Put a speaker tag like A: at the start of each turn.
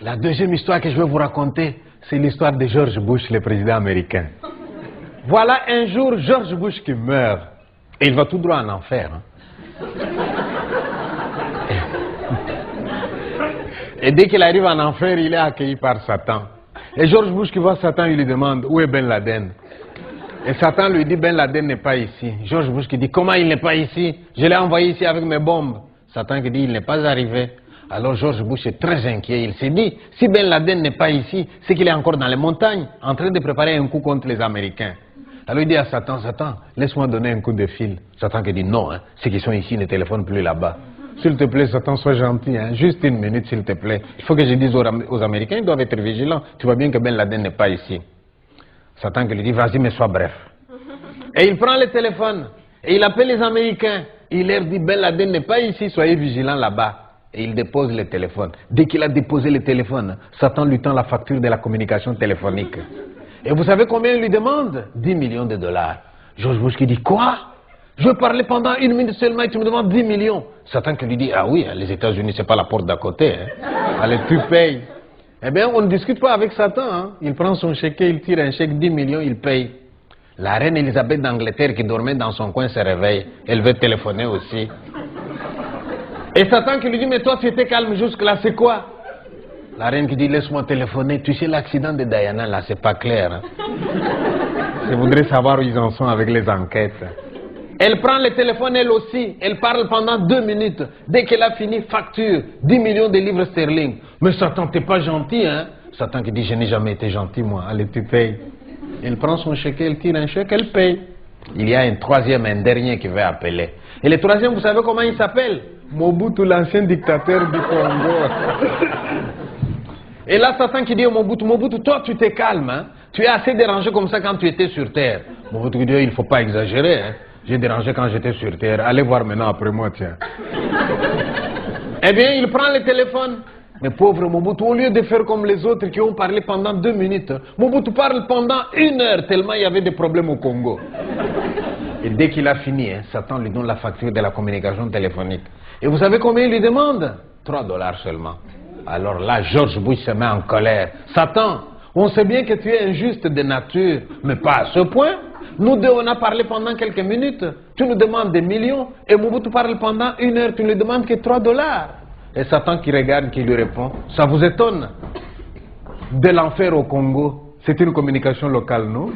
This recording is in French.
A: La deuxième histoire que je vais vous raconter, c'est l'histoire de George Bush, le président américain. Voilà un jour George Bush qui meurt. Et il va tout droit en enfer. Hein. Et dès qu'il arrive en enfer, il est accueilli par Satan. Et George Bush qui voit Satan, il lui demande où est Ben Laden. Et Satan lui dit Ben Laden n'est pas ici. George Bush qui dit comment il n'est pas ici? Je l'ai envoyé ici avec mes bombes. Satan qui dit il n'est pas arrivé. Alors George Bush est très inquiet. Il s'est dit si Ben Laden n'est pas ici, c'est qu'il est encore dans les montagnes en train de préparer un coup contre les Américains. Alors il dit à Satan, Satan, laisse-moi donner un coup de fil. Satan qui dit non, hein, ceux qui sont ici ne téléphonent plus là-bas. S'il te plaît, Satan, sois gentil, hein, juste une minute s'il te plaît. Il faut que je dise aux Américains, ils doivent être vigilants. Tu vois bien que Ben Laden n'est pas ici. Satan qui lui dit, vas-y, mais sois bref. Et il prend le téléphone, et il appelle les Américains. Il leur dit, Ben Laden n'est pas ici, soyez vigilants là-bas. Et il dépose le téléphone. Dès qu'il a déposé le téléphone, Satan lui tend la facture de la communication téléphonique. Et vous savez combien il lui demande? 10 millions de dollars. George Bush qui dit, quoi? Je veux parler pendant 1 minute seulement et tu me demandes 10 millions. Satan qui lui dit, ah oui, les États-Unis, c'est pas la porte d'à côté. Hein. Allez, tu payes. Eh bien, on ne discute pas avec Satan. Hein. Il prend son chèque, il tire un chèque, 10 millions, il paye. La reine Elisabeth d'Angleterre qui dormait dans son coin se réveille. Elle veut téléphoner aussi. Et Satan qui lui dit, mais toi, tu étais calme jusque-là, c'est quoi? La reine qui dit, laisse-moi téléphoner. Tu sais, l'accident de Diana, là, c'est pas clair. Hein. Je voudrais savoir où ils en sont avec les enquêtes. Elle prend le téléphone, elle aussi. Elle parle pendant 2 minutes. Dès qu'elle a fini, facture 10 millions de livres sterling. Mais Satan, t'es pas gentil, hein? Satan qui dit, je n'ai jamais été gentil, moi. Allez, tu payes. Elle prend son chèque, elle tire un chèque, elle paye. Il y a un troisième, un dernier qui va appeler. Et le troisième, vous savez comment il s'appelle? Mobutu, l'ancien dictateur du Congo. Et là, Satan qui dit au Mobutu, Mobutu, toi, tu t'es calme, hein? Tu es assez dérangé comme ça quand tu étais sur Terre. Mobutu qui dit, il ne faut pas exagérer, hein? J'ai dérangé quand j'étais sur Terre. Allez voir maintenant après moi, tiens. Eh bien, il prend le téléphone. Mais pauvre Mobutu, au lieu de faire comme les autres qui ont parlé pendant 2 minutes, Mobutu parle pendant 1 heure, tellement il y avait des problèmes au Congo. Et dès qu'il a fini, hein, Satan lui donne la facture de la communication téléphonique. Et vous savez combien il lui demande? 3 dollars seulement. Alors là, George Bush se met en colère. Satan, on sait bien que tu es injuste de nature, mais pas à ce point. Nous deux, on a parlé pendant quelques minutes. Tu nous demandes des millions. Et Mobutu parle pendant 1 heure. Tu ne lui demandes que 3 dollars. Et Satan qui regarde, qui lui répond. Ça vous étonne? De l'enfer au Congo, c'est une communication locale, non?